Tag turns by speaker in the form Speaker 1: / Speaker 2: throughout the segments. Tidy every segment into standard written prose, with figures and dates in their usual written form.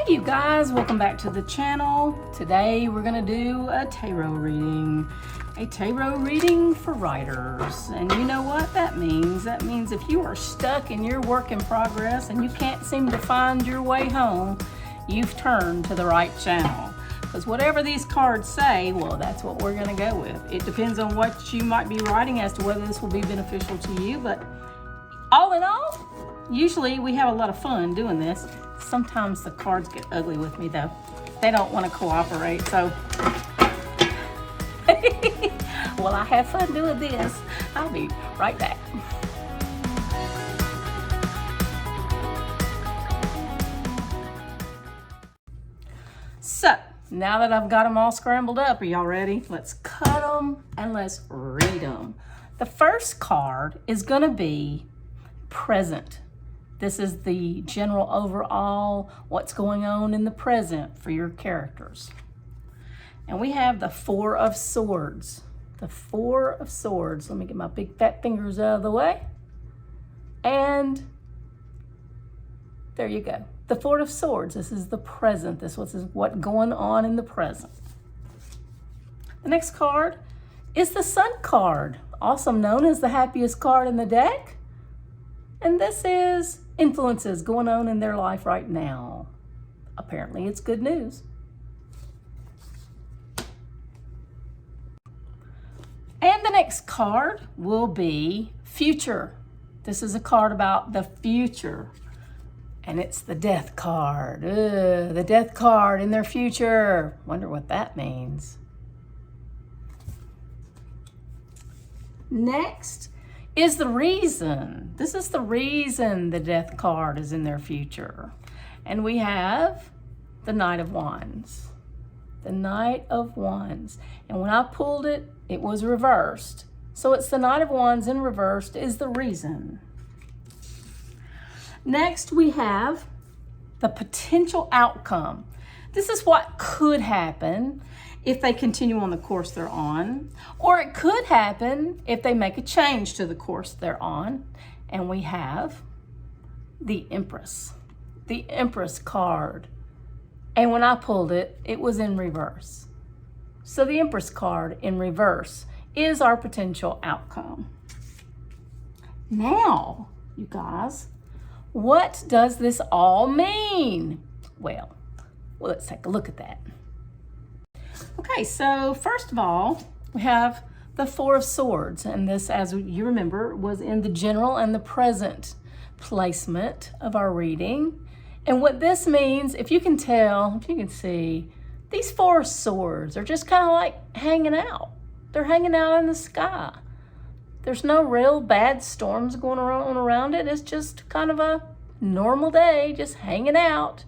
Speaker 1: Hey you guys, welcome back to the channel. Today we're gonna do a tarot reading. A tarot reading for writers. And you know what that means? That means if you are stuck in your work in progress and you can't seem to find your way home, you've turned to the right channel. Because whatever these cards say, well, that's what we're gonna go with. It depends on what you might be writing as to whether this will be beneficial to you, but all in all, usually we have a lot of fun doing this. Sometimes the cards get ugly with me though. They don't want to cooperate, so. Well, I have fun doing this. I'll be right back. So, now that I've got them all scrambled up, are y'all ready? Let's cut them and let's read them. The first card is gonna be present. This is the general overall, what's going on in the present for your characters. And we have the Four of Swords. The Four of Swords. Let me get my big fat fingers out of the way. And there you go. The Four of Swords. This is the present. This is what's going on in the present. The next card is the Sun card, also known as the happiest card in the deck. And this is influences going on in their life right now. Apparently it's good news. And the next card will be future. This is a card about the future. And it's the Death card. The Death card in their future. Wonder what that means. Next is the reason. This is the reason the Death card is in their future. And we have the Knight of Wands. The Knight of Wands. And when I pulled it, it was reversed. So it's the Knight of Wands in reversed is the reason. Next we have the potential outcome. This is what could happen if they continue on the course they're on, or it could happen if they make a change to the course they're on. And we have the Empress card. And when I pulled it, it was in reverse. So the Empress card in reverse is our potential outcome. Now, you guys, what does this all mean? Well, let's take a look at that. Okay, so first of all, we have the Four of Swords, and this, as you remember, was in the general and the present placement of our reading. And what this means, if you can tell, if you can see, these Four of Swords are just kind of like hanging out. They're hanging out in the sky. There's no real bad storms going on around it. It's just kind of a normal day, just hanging out.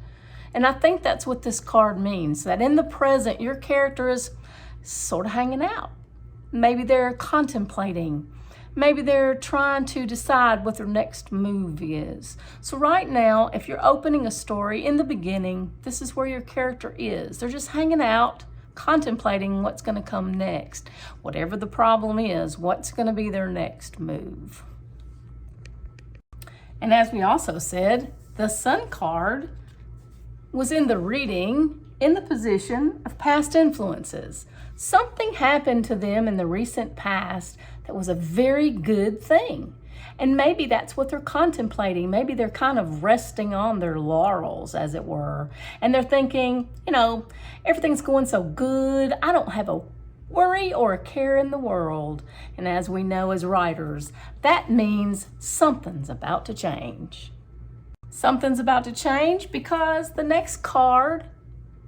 Speaker 1: And I think that's what this card means, that in the present, your character is sort of hanging out. Maybe they're contemplating. Maybe they're trying to decide what their next move is. So right now, if you're opening a story in the beginning, this is where your character is. They're just hanging out, contemplating what's going to come next. Whatever the problem is, what's going to be their next move. And as we also said, the Sun card was in the reading in the position of past influences. Something happened to them in the recent past that was a very good thing. And maybe that's what they're contemplating. Maybe they're kind of resting on their laurels, as it were. And they're thinking, you know, everything's going so good. I don't have a worry or a care in the world. And as we know as writers, that means something's about to change. Something's about to change because the next card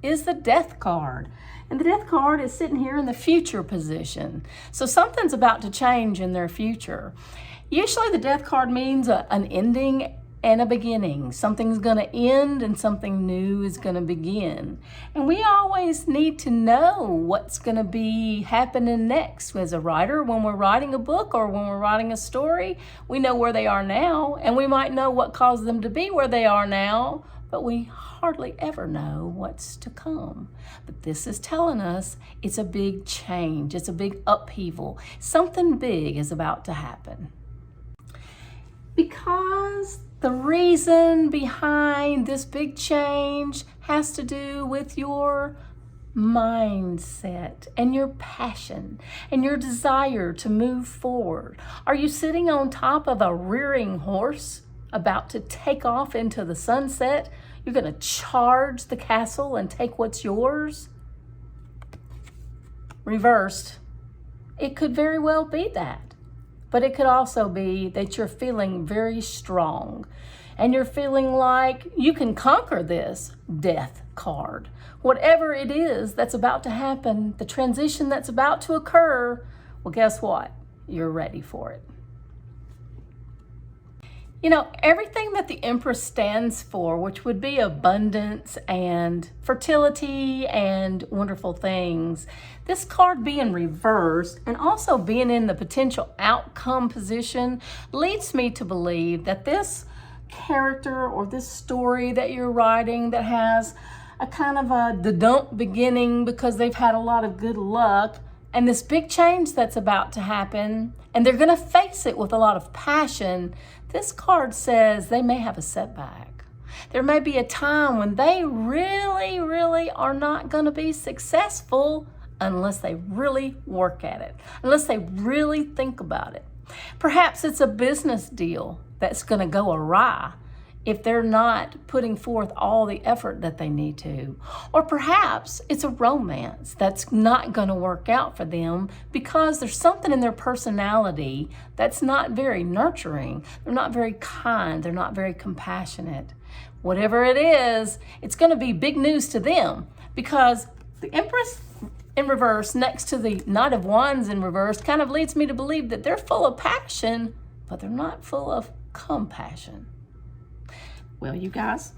Speaker 1: is the Death card. And the Death card is sitting here in the future position. So something's about to change in their future. Usually the Death card means an ending and a beginning. Something's going to end and something new is going to begin. And we always need to know what's going to be happening next. As a writer, when we're writing a book or when we're writing a story, we know where they are now, and we might know what caused them to be where they are now, but we hardly ever know what's to come. But this is telling us it's a big change. It's a big upheaval. Something big is about to happen. Because The reason behind this big change has to do with your mindset and your passion and your desire to move forward. Are you sitting on top of a rearing horse about to take off into the sunset? You're going to charge the castle and take what's yours? Reversed, it could very well be that. But it could also be that you're feeling very strong and you're feeling like you can conquer this death card. Whatever it is that's about to happen, the transition that's about to occur, well, guess what? You're ready for it. You know, everything that the Empress stands for, which would be abundance and fertility and wonderful things, this card being reversed and also being in the potential outcome position leads me to believe that this character or this story that you're writing that has a kind of a da-dump beginning because they've had a lot of good luck, and this big change that's about to happen, and they're going to face it with a lot of passion, this card says they may have a setback. There may be a time when they really are not going to be successful unless they really work at it, unless they really think about it. Perhaps it's a business deal that's going to go awry if they're not putting forth all the effort that they need to. Or perhaps it's a romance that's not going to work out for them because there's something in their personality that's not very nurturing. They're not very kind. They're not very compassionate. Whatever it is, it's going to be big news to them because the Empress in reverse next to the Knight of Wands in reverse kind of leads me to believe that they're full of passion, but they're not full of compassion. Well, you guys,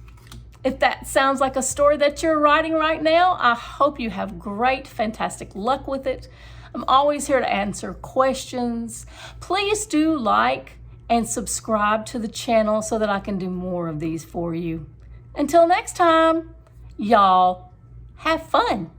Speaker 1: if that sounds like a story that you're writing right now, I hope you have great, fantastic luck with it. I'm always here to answer questions. Please do like and subscribe to the channel so that I can do more of these for you. Until next time, y'all, have fun.